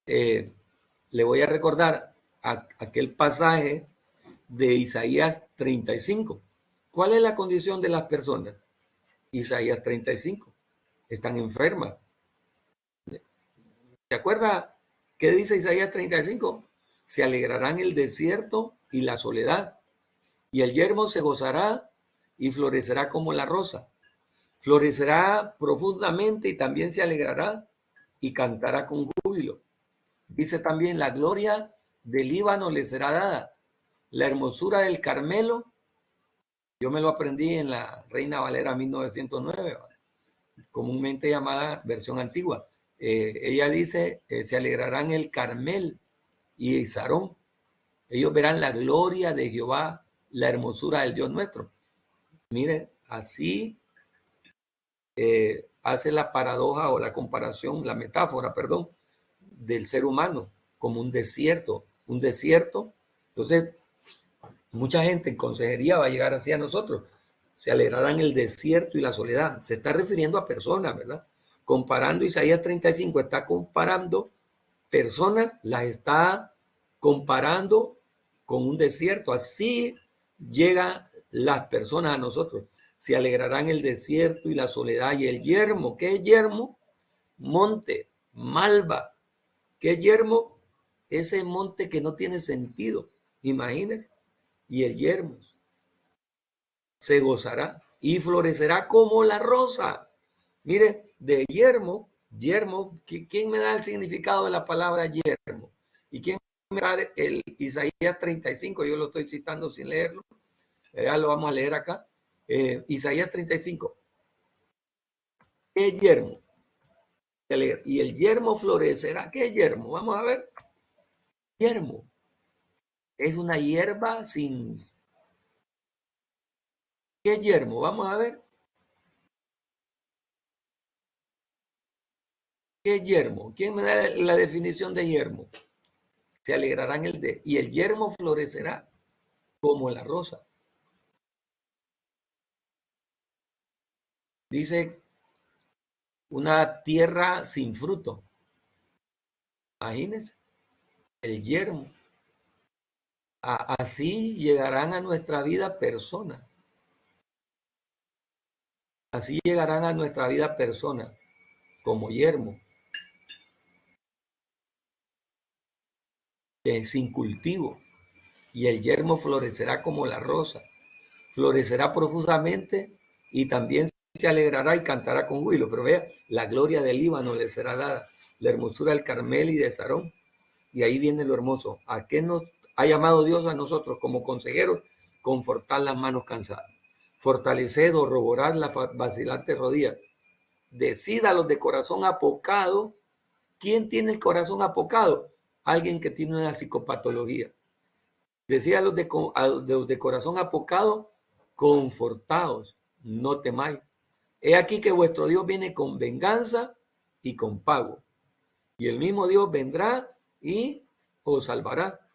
le voy a recordar aquel pasaje de Isaías 35. ¿Cuál es la condición de las personas? Isaías 35. Están enfermas. ¿Se acuerda qué dice Isaías 35? Se alegrarán el desierto y la soledad, y el yermo se gozará y florecerá como la rosa. Florecerá profundamente y también se alegrará y cantará con júbilo. Dice también, la gloria del Líbano le será dada, la hermosura del Carmelo. Yo me lo aprendí en la Reina Valera 1909, comúnmente llamada versión antigua. Ella dice, se alegrarán el Carmel y Sarón. Ellos verán la gloria de Jehová, la hermosura del Dios nuestro. Mire, así hace la paradoja o la comparación, la metáfora, perdón, del ser humano como un desierto. Un desierto. Entonces, mucha gente en consejería va a llegar así a nosotros. Se alegrarán el desierto y la soledad. Se está refiriendo a personas, ¿verdad? Comparando Isaías 35, está comparando personas, las está comparando con un desierto. Así llegan las personas a nosotros. Se alegrarán el desierto y la soledad y el yermo. ¿Qué es yermo? Monte, malva. ¿Qué es yermo? Ese monte que no tiene sentido. Imagínense. Y el yermo se gozará y florecerá como la rosa. Mire, de yermo, ¿quién me da el significado de la palabra yermo? ¿Y quién me da el Isaías 35? Yo lo estoy citando sin leerlo. Ya lo vamos a leer acá. Isaías 35. ¿Qué es yermo? Y el yermo florecerá. ¿Qué es yermo? Vamos a ver. Yermo es una hierba sin... ¿Qué es yermo? Vamos a ver. ¿Qué es yermo? ¿Quién me da la definición de yermo? Se alegrarán y el yermo florecerá como la rosa. Dice una tierra sin fruto. Imagínense, el yermo. Así llegarán a nuestra vida personas. Así llegarán a nuestra vida personas como yermo, sin cultivo. Y el yermo florecerá como la rosa. Florecerá profusamente y también se alegrará y cantará con júbilo. Pero vea, la gloria del Líbano le será dada, la hermosura del Carmel y de Sarón. Y ahí viene lo hermoso. ¿A qué nos ha llamado Dios a nosotros como consejeros? Confortar las manos cansadas, fortalecer o roborar las vacilantes rodillas. Decida los de corazón apocado. ¿Quién tiene el corazón apocado? Alguien que tiene una psicopatología. Decía a los de corazón apocado, confortaos, no temáis. He aquí que vuestro Dios viene con venganza y con pago. Y el mismo Dios vendrá y os salvará.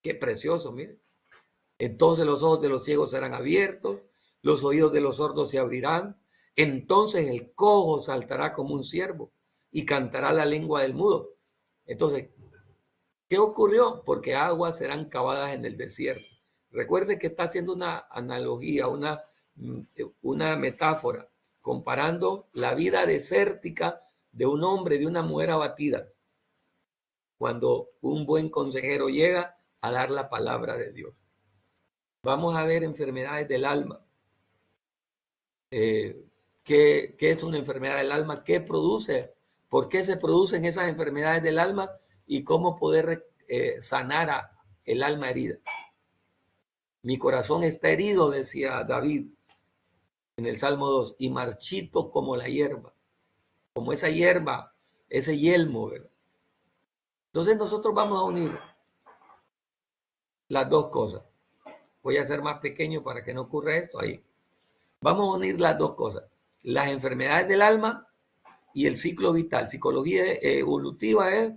Qué precioso, mire. Entonces los ojos de los ciegos serán abiertos, los oídos de los sordos se abrirán. Entonces el cojo saltará como un ciervo y cantará la lengua del mudo. Entonces, ¿qué ocurrió? Porque aguas serán cavadas en el desierto. Recuerde que está haciendo una analogía, una metáfora, comparando la vida desértica de un hombre, de una mujer abatida, cuando un buen consejero llega a dar la palabra de Dios. Vamos a ver enfermedades del alma. ¿Qué es una enfermedad del alma? ¿Qué produce? ¿Por qué se producen esas enfermedades del alma? Y cómo poder sanar el alma herida. Mi corazón está herido, decía David en el Salmo 2, y marchito como la hierba, como esa hierba, ese yelmo, ¿verdad? Entonces nosotros vamos a unir las dos cosas. Voy a hacer más pequeño para que no ocurra esto ahí. Vamos a unir las dos cosas. Las enfermedades del alma y el ciclo vital. Psicología evolutiva es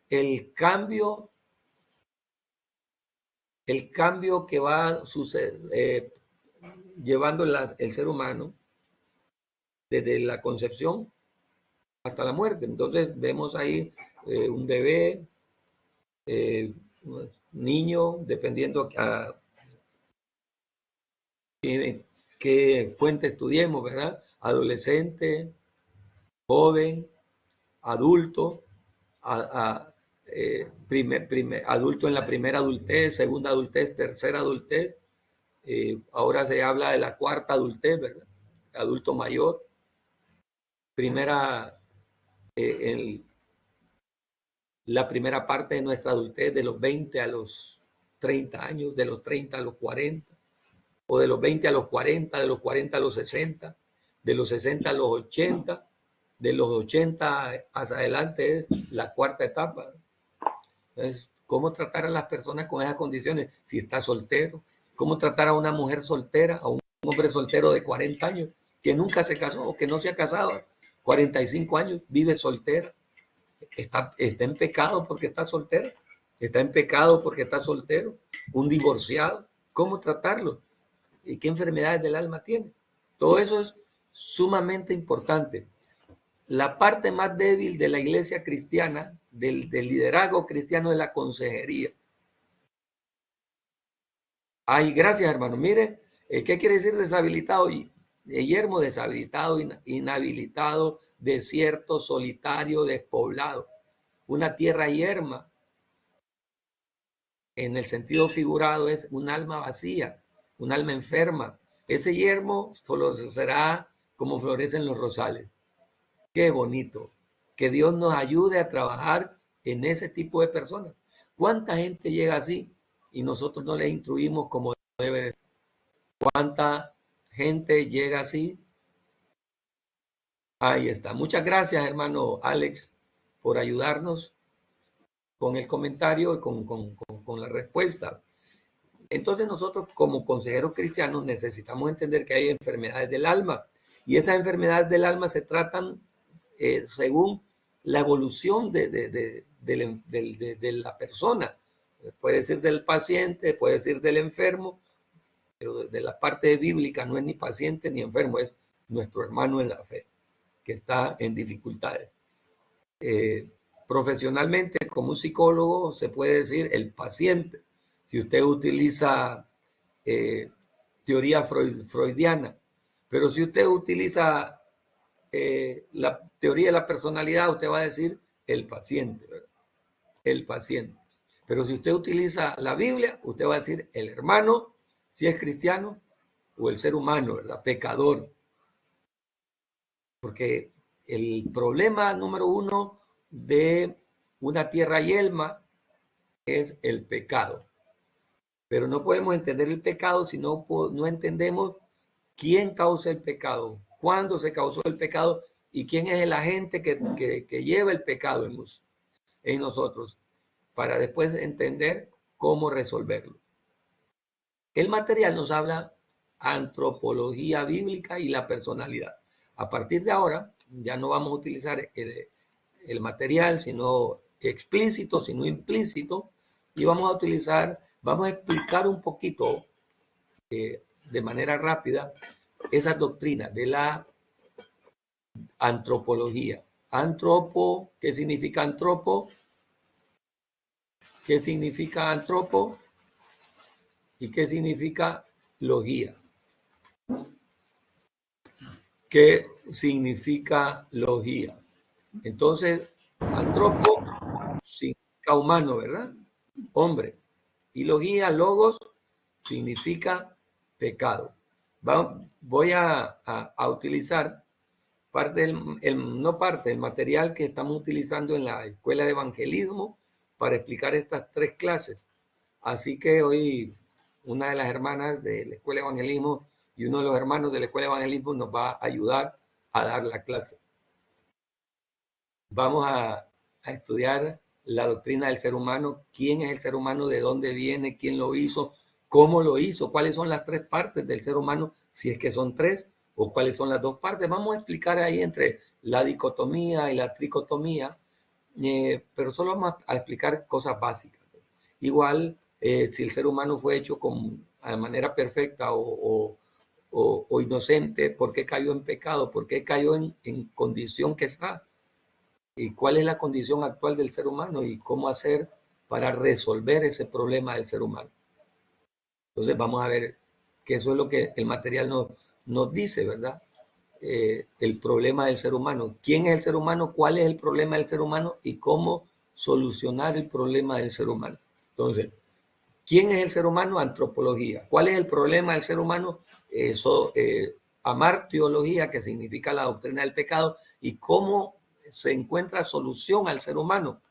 el cambio que va a suceder, llevando el ser humano desde la concepción hasta la muerte. Entonces vemos ahí un bebé, niño, dependiendo a qué fuente estudiemos, ¿verdad? Adolescente, joven, adulto, adulto en la primera adultez, segunda adultez, tercera adultez. Ahora se habla de la cuarta adultez, ¿verdad? Adulto mayor. La primera parte de nuestra adultez, de los 20 a los 30 años, de los 30 a los 40, o de los 20 a los 40, de los 40 a los 60, de los 60 a los 80, de los 80 hacia adelante es la cuarta etapa. Entonces, ¿cómo tratar a las personas con esas condiciones? Si está soltero, ¿cómo tratar a una mujer soltera, a un hombre soltero de 40 años, que nunca se casó o que no se ha casado, 45 años, vive soltera? Está en pecado porque está soltero, está en pecado porque está soltero, un divorciado, ¿cómo tratarlo? ¿Y qué enfermedades del alma tiene? Todo eso es sumamente importante. La parte más débil de la iglesia cristiana, del liderazgo cristiano, es la consejería. Ay, gracias, hermano. Mire, ¿qué quiere decir deshabilitado? Yermo, deshabilitado, inhabilitado, desierto, solitario, despoblado. Una tierra yerma, en el sentido figurado, es un alma vacía, un alma enferma. Ese yermo florecerá como florecen los rosales. Qué bonito. Que Dios nos ayude a trabajar en ese tipo de personas. ¿Cuánta gente llega así y nosotros no le instruimos como debe? ¿Cuánta gente llega así? Ahí está. Muchas gracias, hermano Alex, por ayudarnos con el comentario y con la respuesta. Entonces nosotros como consejeros cristianos necesitamos entender que hay enfermedades del alma y esas enfermedades del alma se tratan según la evolución de la persona. Puede ser del paciente, puede ser del enfermo, pero de la parte bíblica no es ni paciente ni enfermo, es nuestro hermano en la fe que está en dificultades. Profesionalmente, como un psicólogo, se puede decir el paciente. Si usted utiliza teoría freudiana, pero si usted utiliza la teoría de la personalidad, usted va a decir el paciente, ¿verdad? El paciente. Pero si usted utiliza la Biblia, usted va a decir el hermano, si es cristiano, o el ser humano, ¿verdad? Pecador. Porque el problema número uno de una tierra yelma es el pecado. Pero no podemos entender el pecado si no entendemos quién causa el pecado, cuándo se causó el pecado y quién es el agente que lleva el pecado en nosotros, para después entender cómo resolverlo. El material nos habla antropología bíblica y la personalidad. A partir de ahora, ya no vamos a utilizar el material, sino explícito, sino implícito, y vamos a explicar un poquito de manera rápida esas doctrinas de la antropología. Antropo, ¿qué significa antropo? ¿Qué significa antropo? ¿Y qué significa logía? ¿Qué significa logía? Entonces, antropo significa humano, ¿verdad? Hombre. Y logía, logos, significa pecado. Voy a utilizar el material que estamos utilizando en la Escuela de Evangelismo para explicar estas tres clases. Así que hoy una de las hermanas de la Escuela de Evangelismo y uno de los hermanos de la Escuela de Evangelismo nos va a ayudar a dar la clase. Vamos a estudiar la doctrina del ser humano, quién es el ser humano, de dónde viene, quién lo hizo, cómo lo hizo, cuáles son las tres partes del ser humano, si es que son tres, o cuáles son las dos partes. Vamos a explicar ahí entre la dicotomía y la tricotomía, pero solo vamos a explicar cosas básicas. Igual, si el ser humano fue hecho de manera perfecta o inocente, ¿por qué cayó en pecado? ¿Por qué cayó en condición que está? y cuál es la condición actual del ser humano y cómo hacer para resolver ese problema del ser humano. Entonces vamos a ver que eso es lo que el material nos dice, ¿verdad? El problema del ser humano. ¿Quién es el ser humano? ¿Cuál es el problema del ser humano? Y cómo solucionar el problema del ser humano. Entonces, ¿quién es el ser humano? Antropología. ¿Cuál es el problema del ser humano? Amartiología, que significa la doctrina del pecado, y cómo se encuentra solución al ser humano,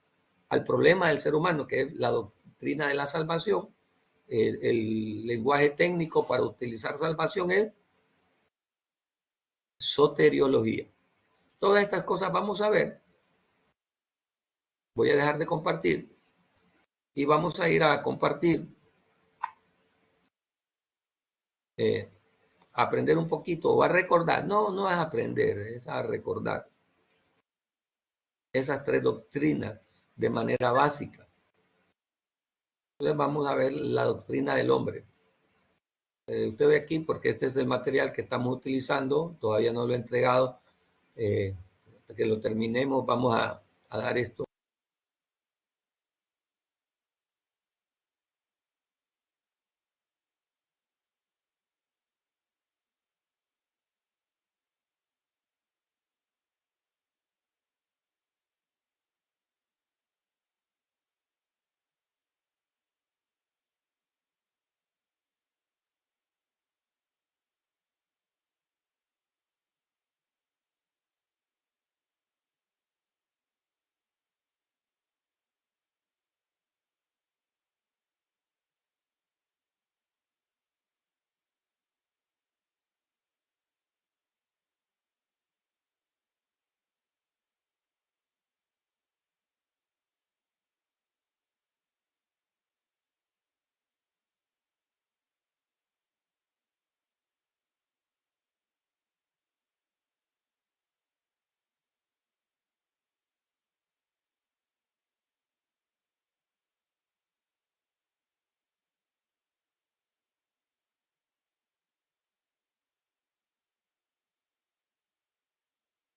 al problema del ser humano, que es la doctrina de la salvación. El lenguaje técnico para utilizar salvación es soteriología. Todas estas cosas vamos a ver. Voy a dejar de compartir y vamos a ir a compartir, aprender un poquito o a recordar. No, no es aprender, es a recordar esas tres doctrinas de manera básica. Entonces vamos a ver la doctrina del hombre. Usted ve aquí, porque este es el material que estamos utilizando, todavía no lo he entregado. Hasta que lo terminemos, vamos a dar esto.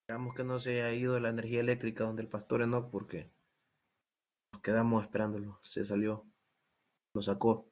Esperamos que no se haya ido la energía eléctrica donde el pastor Enoch porque nos quedamos esperándolo. Se salió, lo sacó.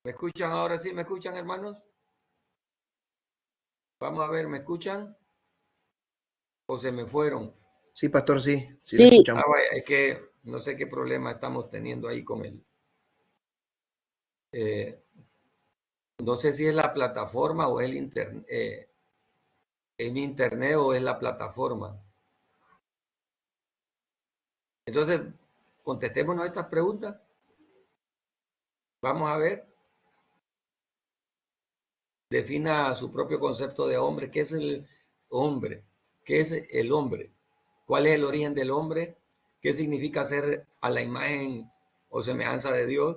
¿Me escuchan ahora sí? ¿Me escuchan, hermanos? Vamos a ver, ¿me escuchan? ¿O se me fueron? Sí, pastor, sí, sí le Sí, escuchamos. Vaya, es que no sé qué problema estamos teniendo ahí con él. No sé si es la plataforma o es el internet. ¿Es mi internet o es la plataforma? Entonces, contestémonos estas preguntas. Vamos a ver. Defina su propio concepto de hombre. ¿Qué es el hombre? ¿Qué es el hombre? ¿Cuál es el origen del hombre? ¿Qué significa ser a la imagen o semejanza de Dios?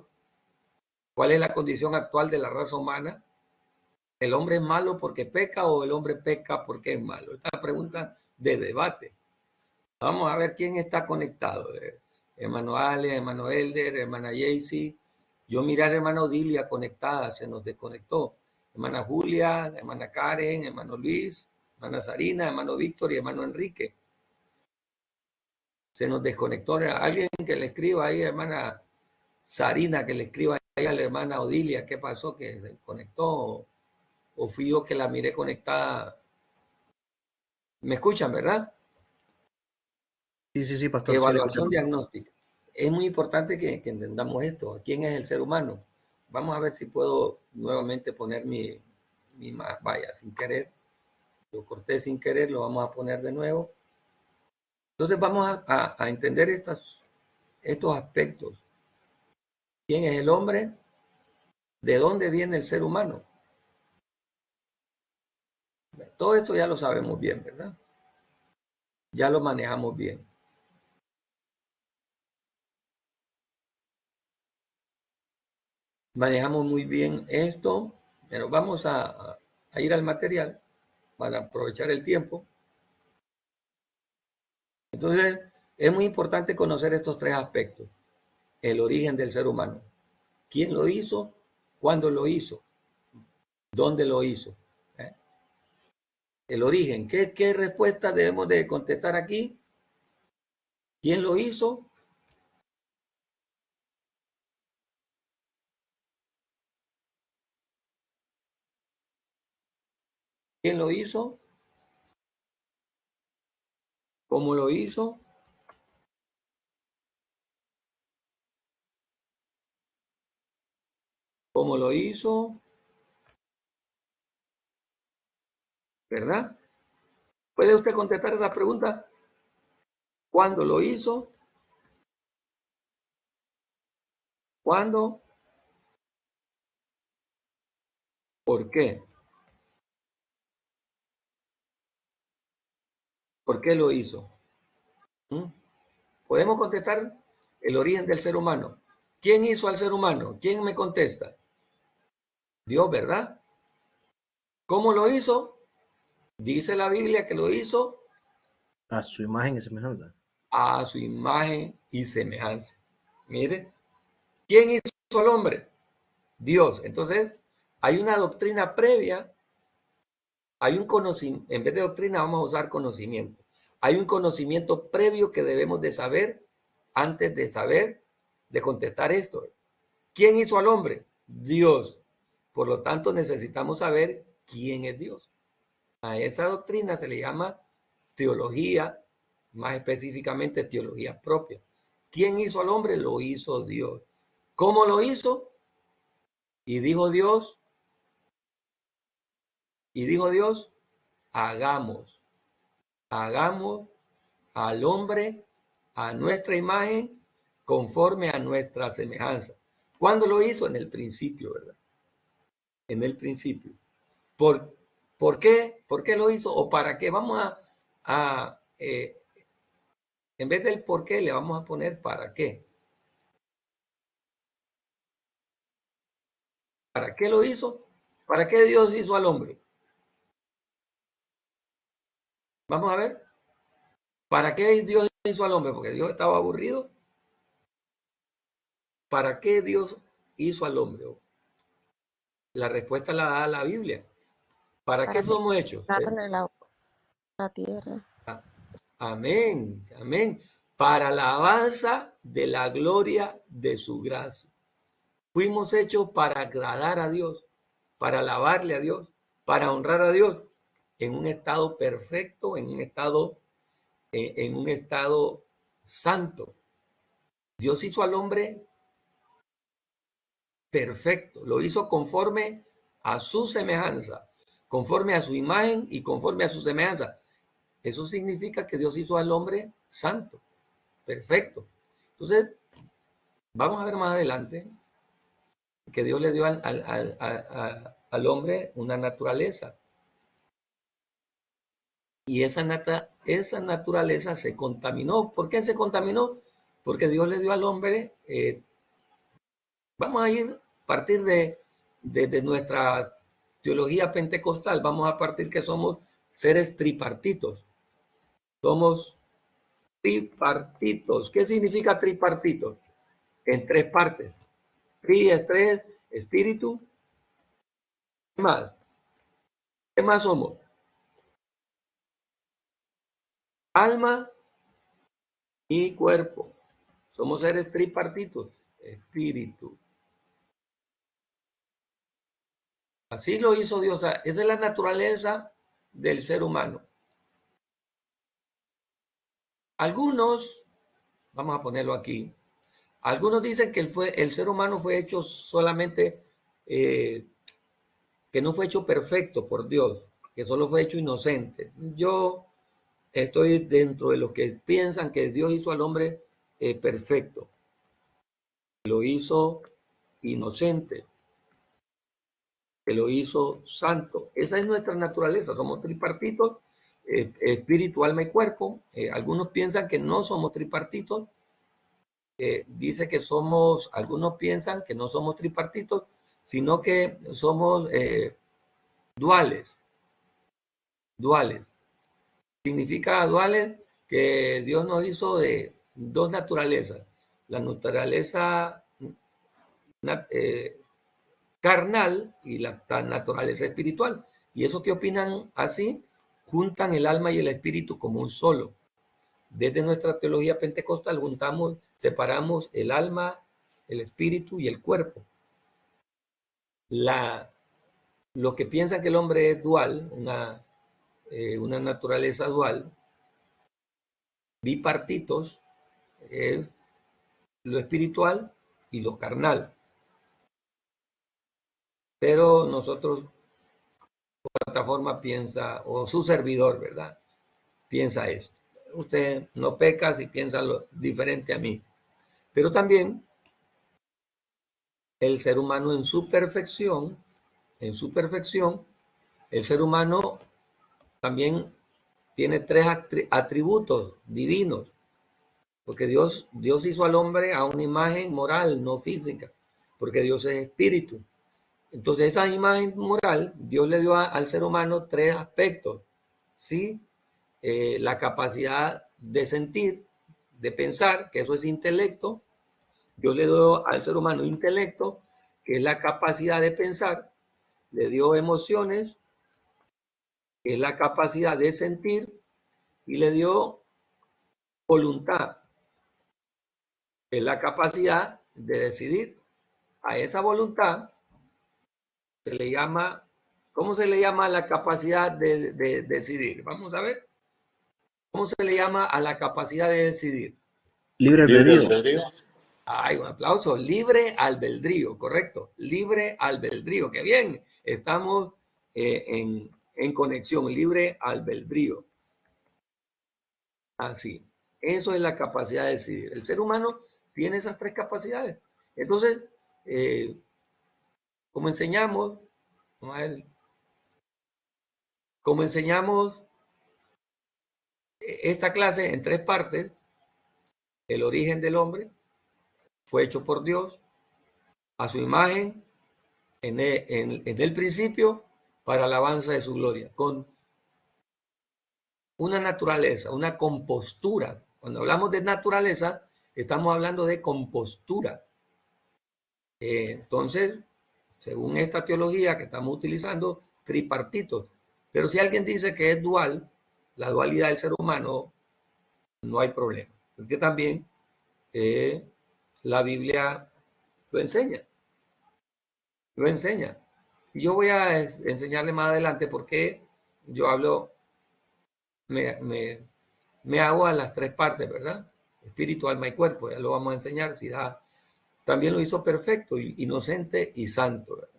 ¿Cuál es la condición actual de la raza humana? ¿El hombre es malo porque peca o el hombre peca porque es malo? Esta pregunta de debate. Vamos a ver quién está conectado. Hermano Ale, hermano Elder, hermana Jaycee. Yo miré a la hermana Odilia conectada, se nos desconectó. Hermana Julia, hermana Karen, hermano Luis, hermana Sarina, hermano Víctor y hermano Enrique. Se nos desconectó. Alguien que le escriba ahí, hermana Sarina, que le escriba ahí a la hermana Odilia, ¿qué pasó? ¿Que se desconectó? ¿O fui yo que la miré conectada? ¿Me escuchan, verdad? Sí, pastor. Evaluación diagnóstica. Es muy importante que entendamos esto. ¿Quién es el ser humano? Vamos a ver si puedo nuevamente poner mi vaya, sin querer. Lo corté sin querer, lo vamos a poner de nuevo. Entonces vamos a entender estos aspectos. ¿Quién es el hombre? ¿De dónde viene el ser humano? Todo esto ya lo sabemos bien, ¿verdad? Ya lo manejamos bien. Manejamos muy bien esto, pero vamos a ir al material para aprovechar el tiempo. Entonces, es muy importante conocer estos tres aspectos. El origen del ser humano. ¿Quién lo hizo? ¿Cuándo lo hizo? ¿Dónde lo hizo? El origen. ¿Qué respuesta debemos de contestar aquí? ¿Quién lo hizo? ¿Quién lo hizo? ¿Cómo lo hizo? ¿Cómo lo hizo? ¿Verdad? ¿Puede usted contestar esa pregunta? ¿Cuándo lo hizo? ¿Cuándo? ¿Por qué? ¿Por qué lo hizo? Podemos contestar el origen del ser humano. ¿Quién hizo al ser humano? ¿Quién me contesta? Dios, ¿verdad? ¿Cómo lo hizo? Dice la Biblia que lo hizo a su imagen y semejanza. A su imagen y semejanza. Mire, ¿quién hizo al hombre? Dios. Entonces, hay una doctrina previa, hay un conocimiento, en vez de doctrina vamos a usar conocimiento. Hay un conocimiento previo que debemos de saber antes de contestar esto. ¿Quién hizo al hombre? Dios. Por lo tanto, necesitamos saber quién es Dios. A esa doctrina se le llama teología, más específicamente teología propia. ¿Quién hizo al hombre? Lo hizo Dios. ¿Cómo lo hizo? Y dijo Dios, hagamos al hombre a nuestra imagen conforme a nuestra semejanza. ¿Cuándo lo hizo? En el principio, ¿verdad? En el principio. ¿Por qué? ¿Por qué lo hizo? ¿O para qué? Vamos en vez del por qué, le vamos a poner para qué. ¿Para qué lo hizo? ¿Para qué Dios hizo al hombre? Vamos a ver. ¿Para qué Dios hizo al hombre? Porque Dios estaba aburrido. ¿Para qué Dios hizo al hombre? La respuesta la da la Biblia. ¿Para qué somos hechos? La tierra. Amén, amén. Para la alabanza de la gloria de su gracia. Fuimos hechos para agradar a Dios, para alabarle a Dios, para honrar a Dios en un estado perfecto, en un estado santo. Dios hizo al hombre perfecto, lo hizo conforme a su semejanza, conforme a su imagen y conforme a su semejanza. Eso significa que Dios hizo al hombre santo, perfecto. Entonces, vamos a ver más adelante que Dios le dio al hombre una naturaleza. Y esa naturaleza se contaminó. ¿Por qué se contaminó? Porque Dios le dio al hombre, vamos a partir de nuestra teología pentecostal vamos a partir que somos seres tripartitos. Somos tripartitos. ¿Qué significa tripartitos? En tres partes. Tri es tres, espíritu. ¿Qué más? ¿Qué más somos? Alma y cuerpo. Somos seres tripartitos. Espíritu. Así lo hizo Dios. Esa es la naturaleza del ser humano. Algunos, vamos a ponerlo aquí, algunos dicen que el ser humano fue hecho solamente, que no fue hecho perfecto por Dios, que solo fue hecho inocente. Yo estoy dentro de los que piensan que Dios hizo al hombre perfecto. Lo hizo inocente, que lo hizo santo. Esa es nuestra naturaleza. Somos tripartitos, espíritu, alma y cuerpo. Algunos piensan que no somos tripartitos. Dice que somos, algunos piensan que no somos tripartitos, sino que somos duales. Duales. Significa duales que Dios nos hizo de dos naturalezas. La naturaleza carnal y la naturaleza espiritual. ¿Y eso qué opinan así? Juntan el alma y el espíritu como un solo. Desde nuestra teología pentecostal separamos el alma, el espíritu y el cuerpo. Los que piensan que el hombre es dual, una naturaleza dual, bipartitos, es lo espiritual y lo carnal. Pero nosotros, de otra forma, piensa, o su servidor, ¿verdad? Piensa esto. Usted no peca si piensa lo diferente a mí. Pero también el ser humano en su perfección, el ser humano también tiene tres atributos divinos, porque Dios hizo al hombre a una imagen moral, no física, porque Dios es espíritu. Entonces esa imagen moral, Dios le dio al ser humano tres aspectos, ¿sí? La capacidad de sentir, de pensar, que eso es intelecto. Dios le dio al ser humano intelecto, que es la capacidad de pensar. Le dio emociones, que es la capacidad de sentir, y le dio voluntad, que es la capacidad de decidir. A esa voluntad se le llama, ¿cómo se le llama a la capacidad de decidir? Vamos a ver. ¿Cómo se le llama a la capacidad de decidir? Libre albedrío. Ay, un aplauso. Libre albedrío, correcto. Libre albedrío. Qué bien. Estamos en conexión. Libre albedrío. Así. Eso es la capacidad de decidir. El ser humano tiene esas tres capacidades. Entonces, como enseñamos esta clase en tres partes, el origen del hombre fue hecho por Dios a su imagen en el principio para alabanza de su gloria, con una naturaleza, una compostura. Cuando hablamos de naturaleza, estamos hablando de compostura. Entonces, según esta teología que estamos utilizando, tripartitos. Pero si alguien dice que es dual, la dualidad del ser humano, no hay problema. Porque también la Biblia lo enseña. Lo enseña. Y yo voy a enseñarle más adelante por qué yo hablo, me hago a las tres partes, ¿verdad? Espíritu, alma y cuerpo. Ya lo vamos a enseñar. Si da, también lo hizo perfecto, inocente y santo, ¿verdad?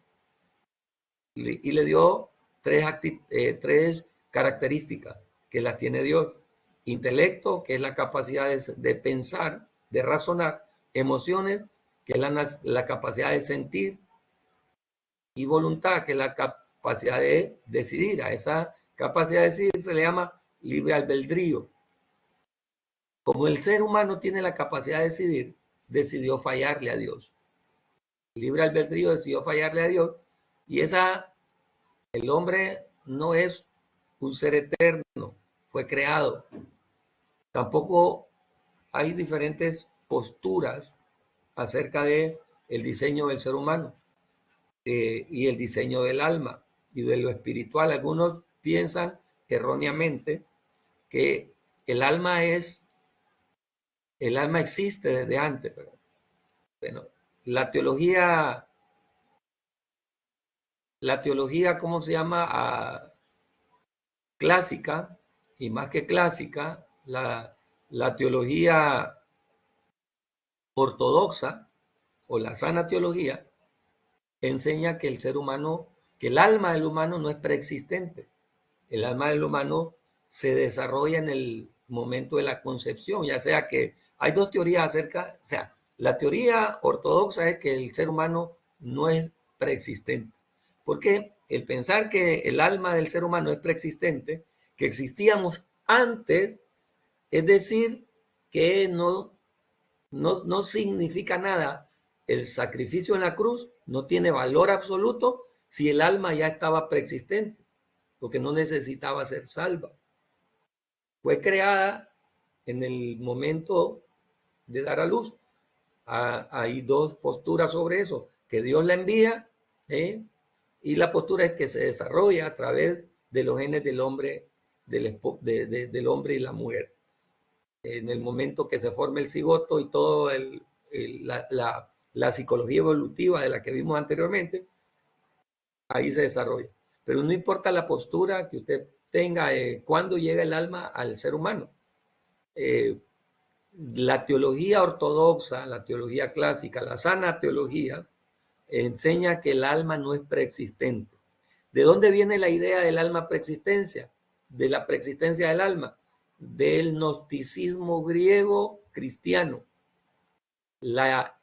Y le dio tres características que las tiene Dios. Intelecto, que es la capacidad de pensar, de razonar. Emociones, que es la capacidad de sentir. Y voluntad, que es la capacidad de decidir. A esa capacidad de decidir se le llama libre albedrío. Como el ser humano tiene la capacidad de decidir, decidió fallarle a Dios. Libre albedrío decidió fallarle a Dios, y esa El hombre no es un ser eterno, fue creado. Tampoco hay diferentes posturas acerca de el diseño del ser humano y el diseño del alma y de lo espiritual. Algunos piensan erróneamente que el alma existe desde antes. Pero, bueno, la teología, ¿cómo se llama? Clásica, y más que clásica, la teología ortodoxa o la sana teología enseña que el ser humano, que el alma del humano no es preexistente. El alma del humano se desarrolla en el momento de la concepción, ya sea que hay dos teorías acerca, o sea, la teoría ortodoxa es que el ser humano no es preexistente. Porque el pensar que el alma del ser humano es preexistente, que existíamos antes, es decir, que no significa nada. El sacrificio en la cruz no tiene valor absoluto si el alma ya estaba preexistente, porque no necesitaba ser salva. Fue creada en el momento de dar a luz. Hay dos posturas sobre eso, que Dios la envía, y la postura es que se desarrolla a través de los genes del hombre, del hombre y la mujer. En el momento que se forma el cigoto y todo la psicología evolutiva de la que vimos anteriormente, ahí se desarrolla. Pero no importa la postura que usted tenga, cuándo llega el alma al ser humano. La teología ortodoxa, la teología clásica, la sana teología, enseña que el alma no es preexistente. ¿De dónde viene la idea del alma preexistencia? De la preexistencia del alma, del gnosticismo griego cristiano. La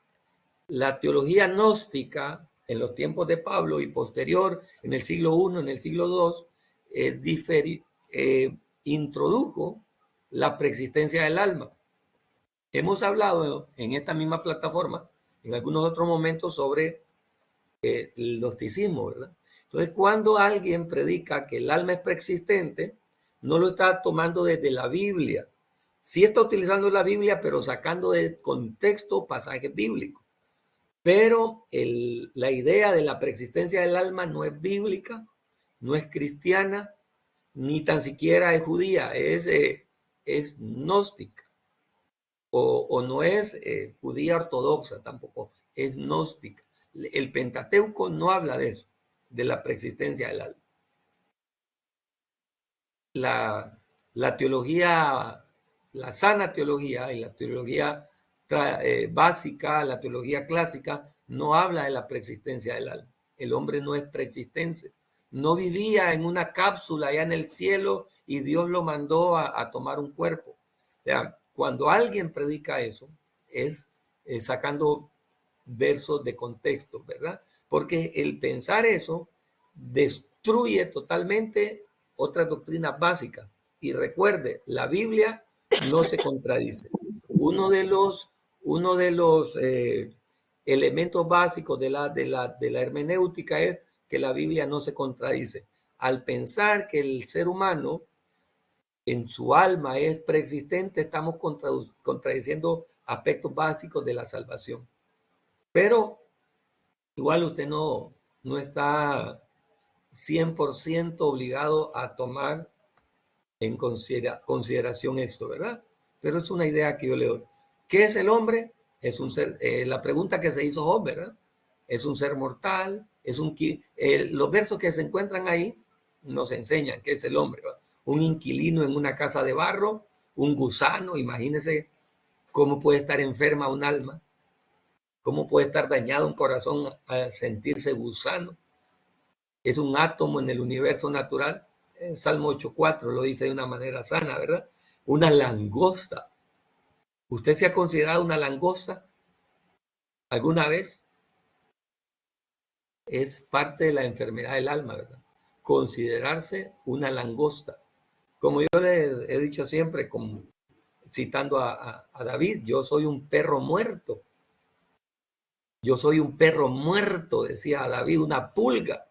teología gnóstica en los tiempos de Pablo y posterior, en el siglo I, en el siglo II, introdujo la preexistencia del alma. Hemos hablado en esta misma plataforma, en algunos otros momentos, sobre el gnosticismo, ¿verdad? Entonces, cuando alguien predica que el alma es preexistente, no lo está tomando desde la Biblia. Sí está utilizando la Biblia, pero sacando de contexto pasajes bíblicos. Pero la idea de la preexistencia del alma no es bíblica, no es cristiana, ni tan siquiera es judía, es gnóstica. O no es judía ortodoxa tampoco, es gnóstica. El Pentateuco no habla de eso, de la preexistencia del alma. La teología, la sana teología y la teología básica, la teología clásica, no habla de la preexistencia del alma. El hombre no es preexistente. No vivía en una cápsula allá en el cielo y Dios lo mandó a tomar un cuerpo. O sea, cuando alguien predica eso, es sacando versos de contexto, ¿verdad? Porque el pensar eso destruye totalmente otras doctrinas básicas. Y recuerde, la Biblia no se contradice. Uno de los elementos básicos de la hermenéutica es que la Biblia no se contradice. Al pensar que el ser humano en su alma es preexistente, estamos contradiciendo aspectos básicos de la salvación. Pero igual usted no está 100% obligado a tomar en consideración esto, ¿verdad? Pero es una idea que yo le doy. ¿Qué es el hombre? Es un ser, la pregunta que se hizo Job, ¿verdad? Es un ser mortal, los versos que se encuentran ahí nos enseñan qué es el hombre, ¿verdad? Un inquilino en una casa de barro, un gusano, imagínense cómo puede estar enferma un alma, cómo puede estar dañado un corazón al sentirse gusano. Es un átomo en el universo natural. En Salmo 8:4 lo dice de una manera sana, ¿verdad? Una langosta. ¿Usted se ha considerado una langosta alguna vez? Es parte de la enfermedad del alma, ¿verdad? Considerarse una langosta. Como yo le he dicho siempre, citando a David, yo soy un perro muerto. Yo soy un perro muerto, decía David, una pulga.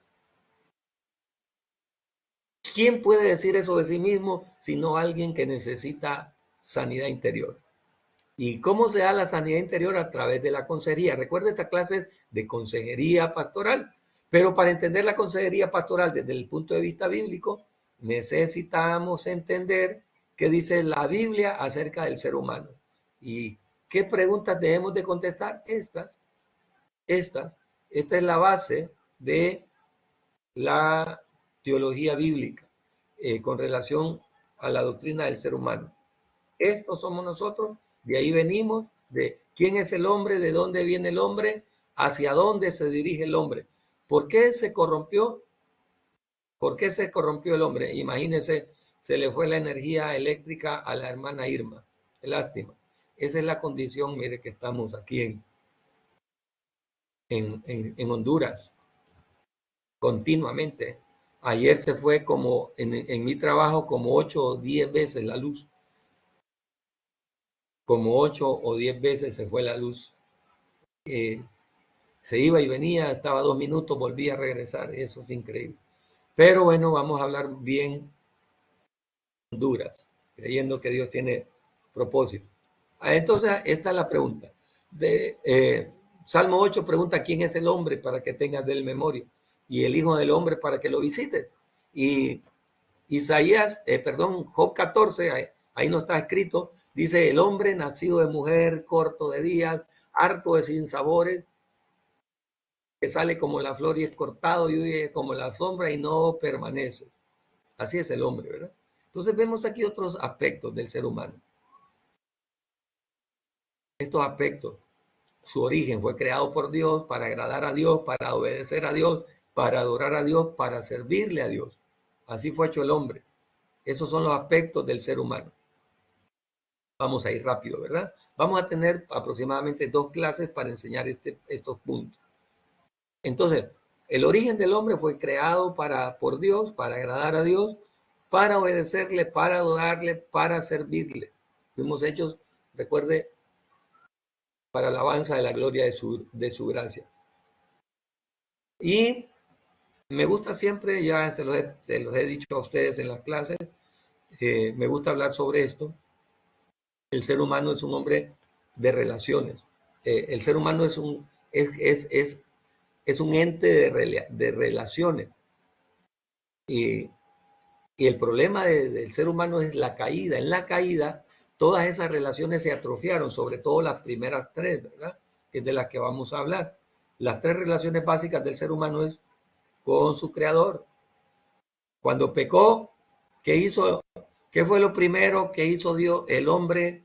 ¿Quién puede decir eso de sí mismo sino alguien que necesita sanidad interior? ¿Y cómo se da la sanidad interior? A través de la consejería. Recuerda esta clase de consejería pastoral. Pero para entender la consejería pastoral desde el punto de vista bíblico, necesitamos entender qué dice la Biblia acerca del ser humano. ¿Y qué preguntas debemos de contestar? Esta es la base de la teología bíblica con relación a la doctrina del ser humano. Estos somos nosotros, de ahí venimos, de quién es el hombre, de dónde viene el hombre, hacia dónde se dirige el hombre. ¿Por qué se corrompió? ¿Por qué se corrompió el hombre? Imagínense, se le fue la energía eléctrica a la hermana Irma. Qué lástima. Esa es la condición, mire, que estamos aquí en Honduras, continuamente. Ayer se fue como, en mi trabajo, como 8 o 10 veces la luz. Como 8 o 10 veces se fue la luz. Se iba y venía, estaba 2 minutos, volvía a regresar. Eso es increíble. Pero bueno, vamos a hablar bien de Honduras, creyendo que Dios tiene propósito. Entonces, esta es la pregunta. Salmo 8 pregunta quién es el hombre para que tengas de él memoria y el hijo del hombre para que lo visite. Y Job 14, ahí no está escrito, dice el hombre nacido de mujer, corto de días, harto de sinsabores, que sale como la flor y es cortado y huye como la sombra y no permanece. Así es el hombre, ¿verdad? Entonces vemos aquí otros aspectos del ser humano. Estos aspectos, su origen fue creado por Dios para agradar a Dios, para obedecer a Dios, para adorar a Dios, para servirle a Dios. Así fue hecho el hombre. Esos son los aspectos del ser humano. Vamos a ir rápido, ¿verdad? Vamos a tener aproximadamente 2 clases para enseñar estos puntos. Entonces, el origen del hombre fue creado por Dios, para agradar a Dios, para obedecerle, para adorarle, para servirle. Fuimos hechos, recuerde, para alabanza de la gloria de su gracia. Y me gusta siempre, ya se los he dicho a ustedes en las clases, me gusta hablar sobre esto. El ser humano es un hombre de relaciones. El ser humano es un ente de relaciones. Y el problema del ser humano es la caída. En la caída, todas esas relaciones se atrofiaron, sobre todo las primeras 3, ¿verdad? Que es de las que vamos a hablar. Las 3 relaciones básicas del ser humano es con su creador. Cuando pecó, ¿qué hizo? ¿Qué fue lo primero que hizo Dios, el hombre,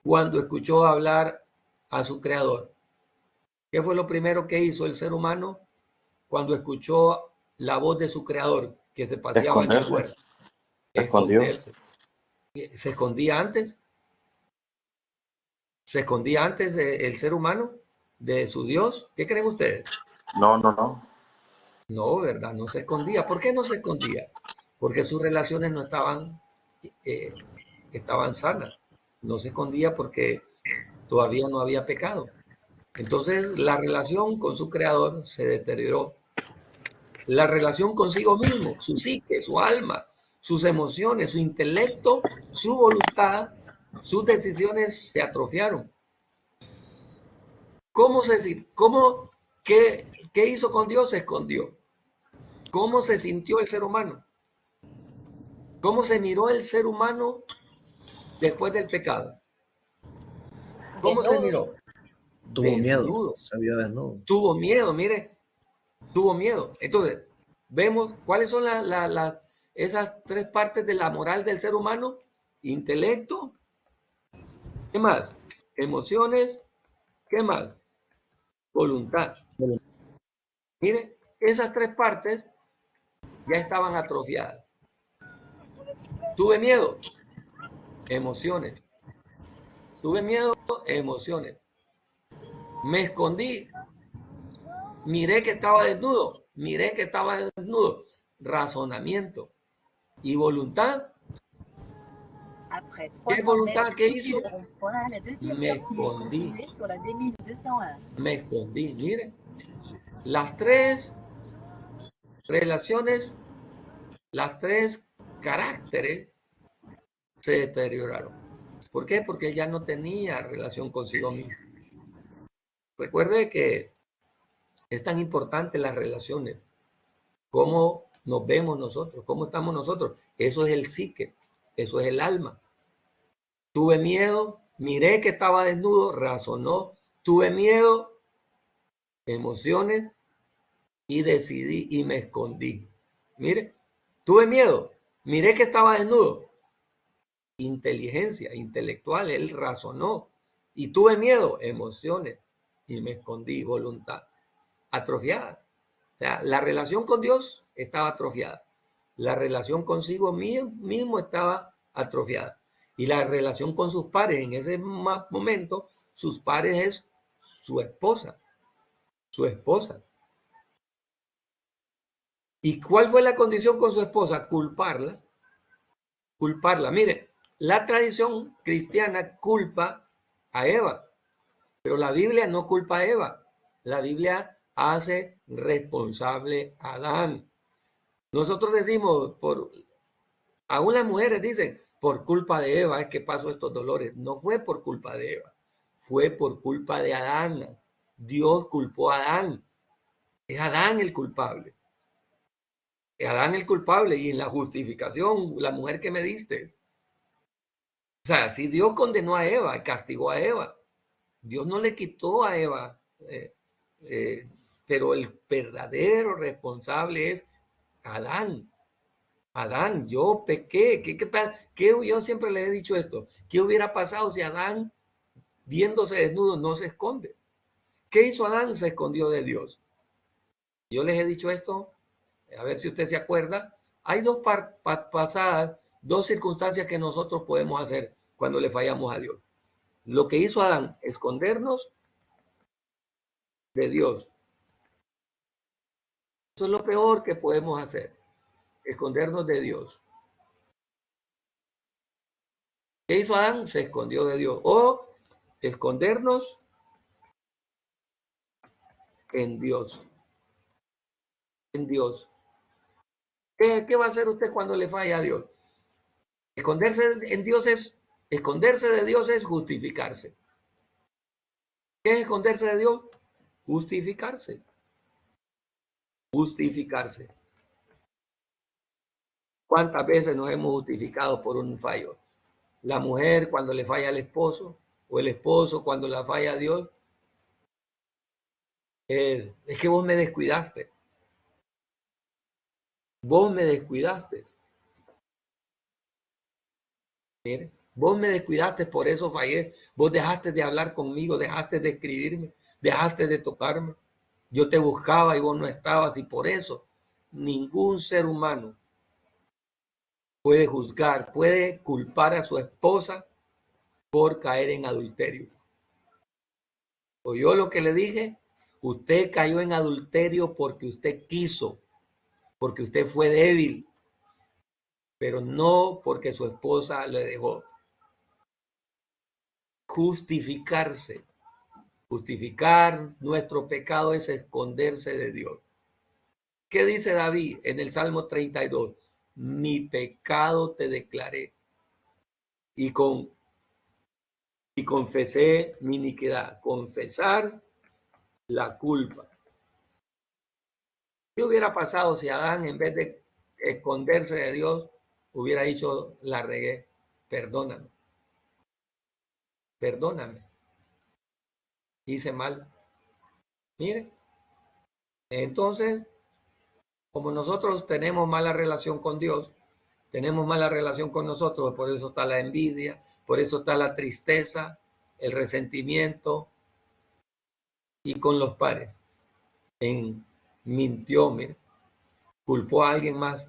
cuando escuchó hablar a su creador? ¿Qué fue lo primero que hizo el ser humano cuando escuchó la voz de su creador que se paseaba en el huerto? Esconderse. ¿Se escondía antes? ¿Se escondía antes el ser humano de su Dios? ¿Qué creen ustedes? No. No, ¿verdad? No se escondía. ¿Por qué no se escondía? Porque sus relaciones no estaban sanas. No se escondía porque todavía no había pecado. Entonces la relación con su creador se deterioró. La relación consigo mismo, su psique, su alma, sus emociones, su intelecto, su voluntad, sus decisiones se atrofiaron. ¿Qué hizo con Dios? Se escondió. ¿Cómo se sintió el ser humano? ¿Cómo se miró el ser humano después del pecado? ¿Cómo se miró? Tuvo miedo, se vio desnudo. Tuvo miedo, mire, tuvo miedo. Entonces, vemos cuáles son esas 3 partes de la moral del ser humano: intelecto, ¿qué más? Emociones, ¿qué más? Voluntad. Mire, esas 3 partes ya estaban atrofiadas. Tuve miedo, emociones. Tuve miedo, emociones. Me escondí. Miré que estaba desnudo. Razonamiento. ¿Y voluntad? ¿Qué voluntad? ¿Qué hizo? Me escondí. Mire, las 3 relaciones, las tres caracteres se deterioraron. ¿Por qué? Porque ella no tenía relación consigo mismo. Recuerde que es tan importante las relaciones, cómo nos vemos nosotros, cómo estamos nosotros. Eso es el psique, eso es el alma. Tuve miedo, miré que estaba desnudo, razonó, tuve miedo, emociones y decidí y me escondí. Mire, tuve miedo, miré que estaba desnudo. Inteligencia, intelectual, él razonó. Y tuve miedo, emociones y me escondí, voluntad. Atrofiada. O sea, la relación con Dios estaba atrofiada. La relación consigo mismo estaba atrofiada. Y la relación con sus pares, en ese momento, sus pares es su esposa. Su esposa. ¿Y cuál fue la condición con su esposa? Culparla. Culparla. Mire, la tradición cristiana culpa a Eva, pero la Biblia no culpa a Eva. La Biblia hace responsable a Adán. Nosotros decimos, aún las mujeres dicen, por culpa de Eva es que pasó estos dolores. No fue por culpa de Eva, fue por culpa de Adán. Dios culpó a Adán. Es Adán el culpable. Es Adán el culpable y en la justificación, la mujer que me diste. O sea, si Dios condenó a Eva, castigó a Eva, Dios no le quitó a Eva, pero el verdadero responsable es Adán. Adán, yo pequé. Yo siempre le he dicho esto. ¿Qué hubiera pasado si Adán, viéndose desnudo, no se esconde? ¿Qué hizo Adán? Se escondió de Dios. Yo les he dicho esto, a ver si usted se acuerda. Hay dos pasadas, dos circunstancias que nosotros podemos hacer cuando le fallamos a Dios. Lo que hizo Adán, escondernos de Dios. Eso es lo peor que podemos hacer, escondernos de Dios. ¿Qué hizo Adán? Se escondió de Dios. O escondernos en Dios. En Dios. ¿Qué va a hacer usted cuando le falla a Dios? Esconderse en Dios esconderse de Dios es justificarse. ¿Qué es esconderse de Dios? Justificarse. Justificarse. ¿Cuántas veces nos hemos justificado por un fallo? La mujer cuando le falla al esposo, o el esposo cuando le falla a Dios. Es que vos me descuidaste. Vos me descuidaste. Mire, vos me descuidaste, por eso fallé. Vos dejaste de hablar conmigo, dejaste de escribirme, dejaste de tocarme. Yo te buscaba y vos no estabas, y por eso ningún ser humano puede juzgar, puede culpar a su esposa por caer en adulterio. ¿Oyó lo que le dije? Usted cayó en adulterio porque usted quiso, porque usted fue débil, pero no porque su esposa le dejó. Justificarse. Justificar nuestro pecado es esconderse de Dios. ¿Qué dice David en el Salmo 32? Mi pecado te declaré y confesé mi iniquidad. Confesar la culpa. ¿Qué hubiera pasado si Adán, en vez de esconderse de Dios, hubiera dicho, la regué, perdóname, perdóname, hice mal? Mire, entonces, como nosotros tenemos mala relación con Dios, tenemos mala relación con nosotros, por eso está la envidia, por eso está la tristeza, el resentimiento, y con los pares. Mintió, mire, culpó a alguien más.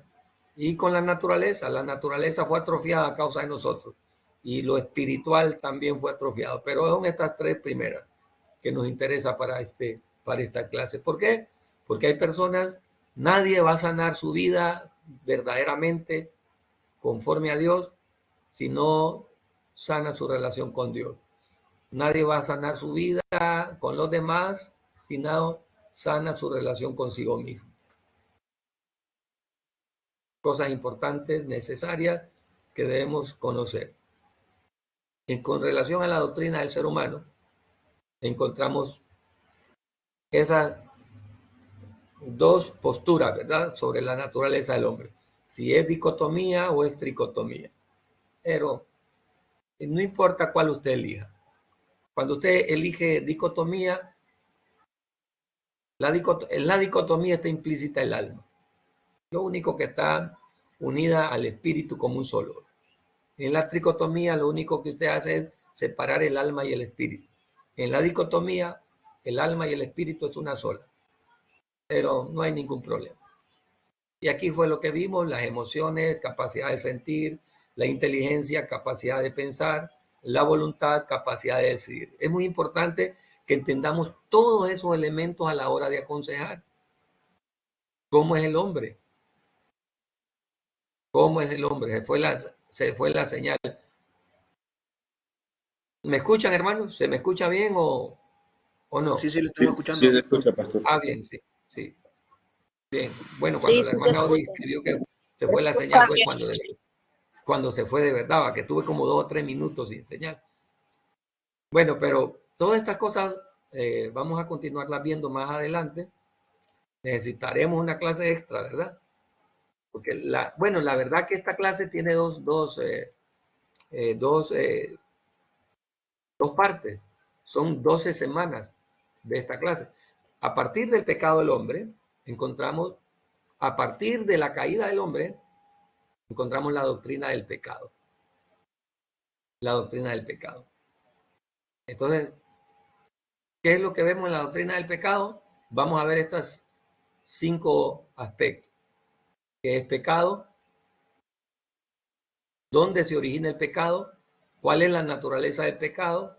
Y con la naturaleza fue atrofiada a causa de nosotros. Y lo espiritual también fue atrofiado. Pero son estas tres primeras que nos interesa para esta clase. ¿Por qué? Porque hay personas, nadie va a sanar su vida verdaderamente conforme a Dios si no sana su relación con Dios. Nadie va a sanar su vida con los demás si no sana su relación consigo mismo. cosas importantes, necesarias, que debemos conocer. Con relación a la doctrina del ser humano, encontramos esas dos posturas, ¿verdad?, sobre la naturaleza del hombre. Si es dicotomía o es tricotomía. Pero no importa cuál usted elija. Cuando usted elige dicotomía, en la dicotomía está implícita el alma. Lo único que está unida al espíritu como un solo. En la tricotomía lo único que usted hace es separar el alma y el espíritu. En la dicotomía, el alma y el espíritu es una sola. Pero no hay ningún problema. Y aquí fue lo que vimos: las emociones, capacidad de sentir, la inteligencia, capacidad de pensar, la voluntad, capacidad de decidir. Es muy importante que entendamos todos esos elementos a la hora de aconsejar. ¿Cómo es el hombre? ¿Cómo es el hombre? Se fue la señal. ¿Me escuchan, hermanos? ¿Se me escucha bien o no? Sí, lo estamos escuchando. Sí, se escucha, pastor. Bien, sí. Bien. Bueno, cuando Sí, la sí, te hermana Odi escucho. escribió que se fue la señal fue cuando se fue de verdad, que tuve como 2 o 3 minutos sin señal. Bueno, pero todas estas cosas vamos a continuarlas viendo más adelante. Necesitaremos una clase extra, ¿verdad? Porque la verdad que esta clase tiene dos partes. Son 12 semanas de esta clase. A partir del pecado del hombre, a partir de la caída del hombre, encontramos la doctrina del pecado. La doctrina del pecado. Entonces, ¿qué es lo que vemos en la doctrina del pecado? Vamos a ver estos 5 aspectos. ¿Qué es pecado? ¿Dónde se origina el pecado? ¿Cuál es la naturaleza del pecado?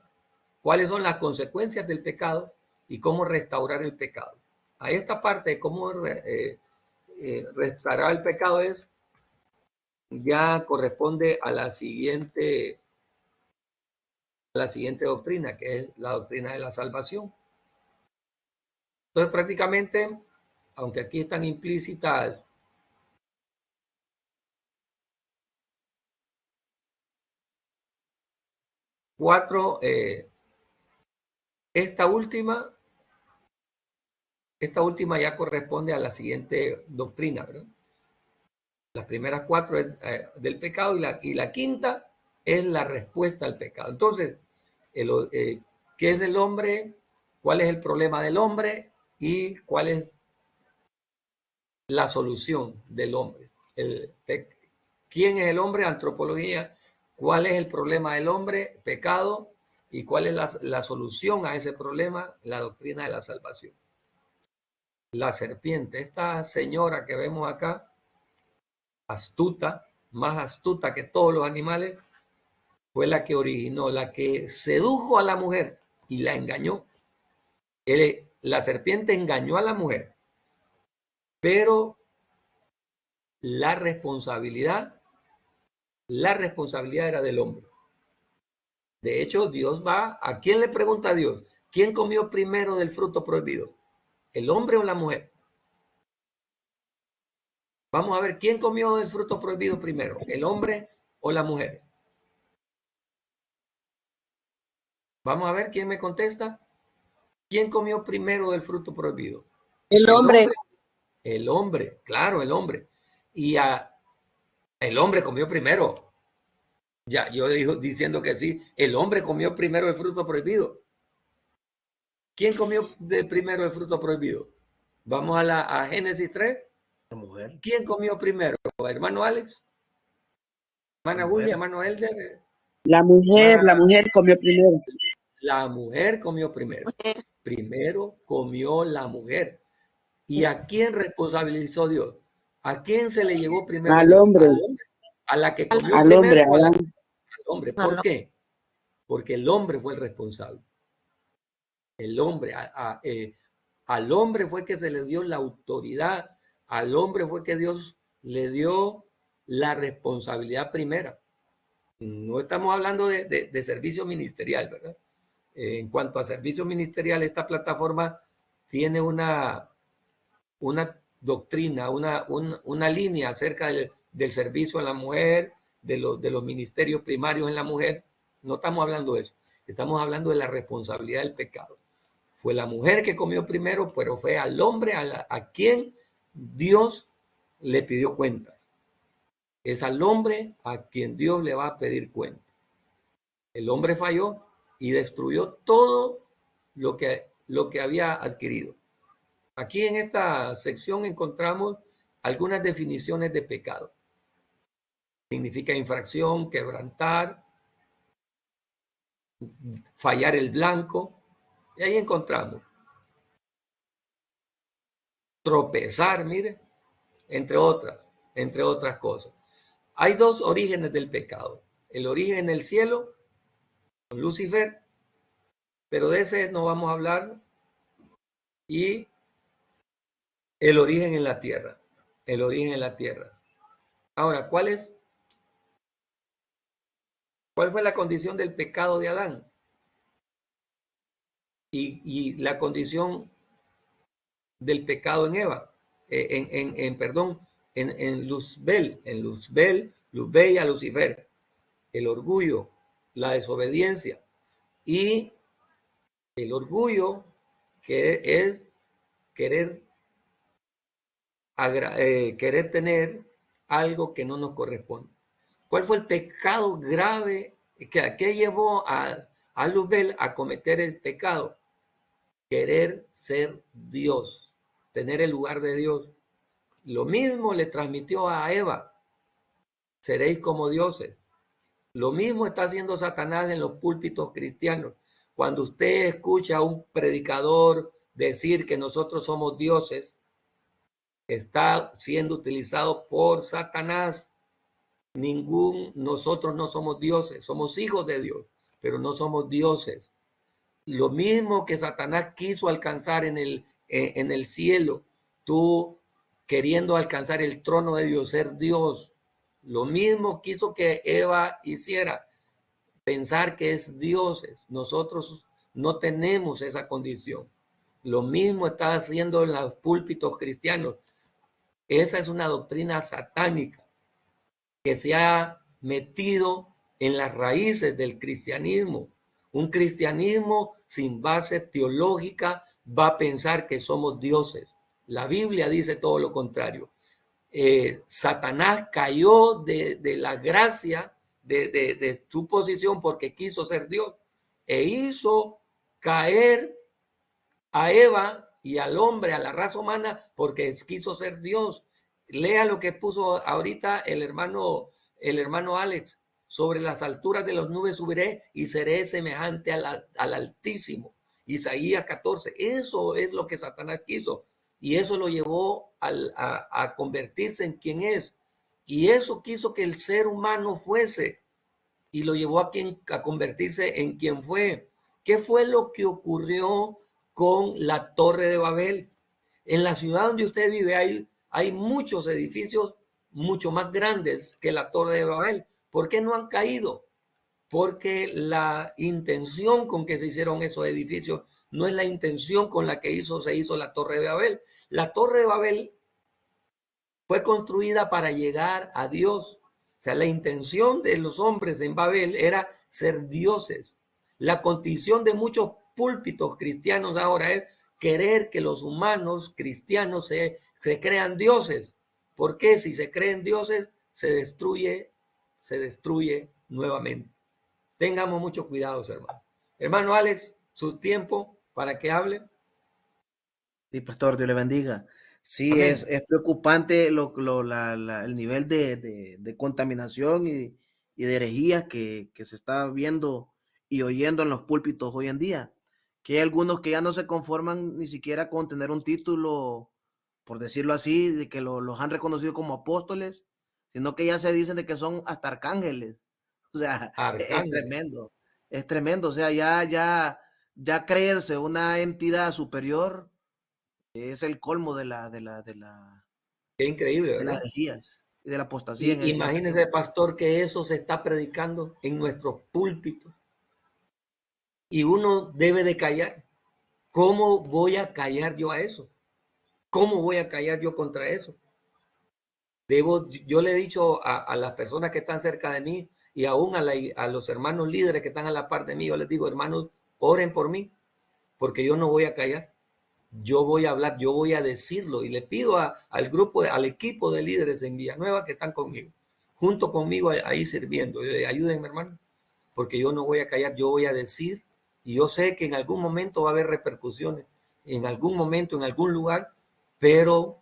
¿Cuáles son las consecuencias del pecado? Y cómo restaurar el pecado. A esta parte de cómo restaurar el pecado ya corresponde a la siguiente doctrina, que es la doctrina de la salvación. Entonces, prácticamente, aunque aquí están implícitas cuatro, esta última ya corresponde a la siguiente doctrina, ¿verdad? Las primeras 4 es del pecado y la quinta es la respuesta al pecado. Entonces, ¿qué es el hombre? ¿Cuál es el problema del hombre? ¿Y cuál es la solución del hombre? ¿Quién es el hombre? Antropología. ¿Cuál es el problema del hombre? Pecado. ¿Y cuál es la solución a ese problema? La doctrina de la salvación. La serpiente, esta señora que vemos acá, astuta, más astuta que todos los animales, fue la que originó, la que sedujo a la mujer y la engañó. La serpiente engañó a la mujer, pero la responsabilidad era del hombre. De hecho, Dios ¿a quién le pregunta a Dios? ¿Quién comió primero del fruto prohibido? ¿El hombre o la mujer? Vamos a ver, ¿quién comió del fruto prohibido primero? ¿El hombre o la mujer? Vamos a ver quién me contesta. ¿Quién comió primero del fruto prohibido? El hombre. El hombre, claro, el hombre. Y el hombre comió primero. Ya, yo diciendo que sí, el hombre comió primero el fruto prohibido. ¿Quién comió primero el fruto prohibido? Vamos a Génesis 3. La mujer. ¿Quién comió primero? ¿Hermano Alex? ¿Hermana Julia? ¿Hermano Elder? La mujer comió primero. La mujer comió primero. Primero comió la mujer. ¿Y a quién responsabilizó Dios? ¿A quién se le llegó primero? Al hombre. A la que comió al primero. Hombre, al hombre. ¿Por qué? Porque el hombre fue el responsable. El hombre, al hombre fue que se le dio la autoridad. Al hombre fue que Dios le dio la responsabilidad primera. No estamos hablando de servicio ministerial, ¿verdad? En cuanto a servicio ministerial, esta plataforma tiene una doctrina, una línea acerca del servicio a la mujer, de los ministerios primarios en la mujer. No estamos hablando de eso. Estamos hablando de la responsabilidad del pecado. Fue la mujer que comió primero, pero fue al hombre a quien Dios le pidió cuentas. Es al hombre a quien Dios le va a pedir cuentas. El hombre falló y destruyó todo lo que había adquirido. Aquí en esta sección encontramos algunas definiciones de pecado. Significa infracción, quebrantar, fallar el blanco. Y ahí encontramos tropezar, mire, entre otras cosas. Hay dos orígenes del pecado. El origen en el cielo, con Lucifer, pero de ese no vamos a hablar. Y el origen en la tierra. El origen en la tierra. Ahora, ¿cuál fue la condición del pecado de Adán? Y la condición del pecado en Eva, en Luzbel y a Lucifer, el orgullo, la desobediencia y el orgullo que es querer tener algo que no nos corresponde. ¿Cuál fue el pecado grave que llevó a Luzbel a cometer el pecado? Querer ser Dios, tener el lugar de Dios. Lo mismo le transmitió a Eva, seréis como dioses. Lo mismo está haciendo Satanás en los púlpitos cristianos. Cuando usted escucha a un predicador decir que nosotros somos dioses, está siendo utilizado por Satanás. Nosotros no somos dioses, somos hijos de Dios, pero no somos dioses. Lo mismo que Satanás quiso alcanzar en el cielo, tú queriendo alcanzar el trono de Dios, ser Dios. Lo mismo quiso que Eva hiciera, pensar que es dioses. Nosotros no tenemos esa condición. Lo mismo está haciendo en los púlpitos cristianos. Esa es una doctrina satánica que se ha metido en las raíces del cristianismo. Un cristianismo sin base teológica va a pensar que somos dioses. La Biblia dice todo lo contrario. Satanás cayó de la gracia de su posición porque quiso ser Dios e hizo caer a Eva y al hombre, a la raza humana, porque quiso ser Dios. Lea lo que puso ahorita el hermano Alex. Sobre las alturas de las nubes subiré y seré semejante al Altísimo. Isaías 14. Eso es lo que Satanás quiso. Y eso lo llevó a convertirse en quien es. Y eso quiso que el ser humano fuese. Y lo llevó a convertirse en quien fue. ¿Qué fue lo que ocurrió con la Torre de Babel? En la ciudad donde usted vive hay muchos edificios mucho más grandes que la Torre de Babel. ¿Por qué no han caído? Porque la intención con que se hicieron esos edificios no es la intención con la que se hizo la Torre de Babel. La Torre de Babel fue construida para llegar a Dios. O sea, la intención de los hombres en Babel era ser dioses. La condición de muchos púlpitos cristianos ahora es querer que los humanos cristianos se crean dioses. ¿Por qué? Si se creen dioses, se destruye nuevamente. Tengamos mucho cuidado, hermano. Hermano Alex, su tiempo para que hable. Sí, pastor, Dios le bendiga. Sí, es preocupante el nivel de contaminación y de herejías que se está viendo y oyendo en los púlpitos hoy en día. Que hay algunos que ya no se conforman ni siquiera con tener un título, por decirlo así, de que los han reconocido como apóstoles, sino que ya se dicen de que son hasta arcángeles. O sea, es tremendo. O sea, ya creerse una entidad superior es el colmo de Qué increíble, ¿verdad? de las herejías y de la apostasía. Imagínese, pastor, que eso se está predicando en nuestros púlpitos y uno debe de callar. ¿Cómo voy a callar yo a eso? ¿Cómo voy a callar yo contra eso? Yo le he dicho a las personas que están cerca de mí y aún a los hermanos líderes que están a la par de mí, yo les digo, hermanos, oren por mí, porque yo no voy a callar. Yo voy a hablar, yo voy a decirlo, y le pido al grupo, al equipo de líderes en Villanueva que están conmigo, junto conmigo ahí sirviendo. Ayúdenme, hermano, porque yo no voy a callar, yo voy a decir, y yo sé que en algún momento va a haber repercusiones, en algún momento, en algún lugar, pero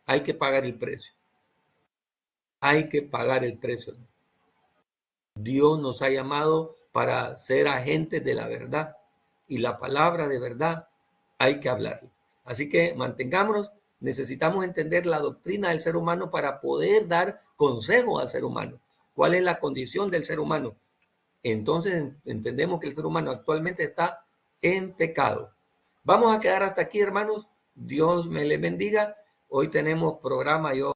hay que pagar el precio. Hay que pagar el precio. Dios nos ha llamado para ser agentes de la verdad, y la palabra de verdad hay que hablarla. Así que mantengámonos, necesitamos entender la doctrina del ser humano para poder dar consejo al ser humano. ¿Cuál es la condición del ser humano? Entonces entendemos que el ser humano actualmente está en pecado. Vamos a quedar hasta aquí, hermanos. Dios me les bendiga. Hoy tenemos programa. Yo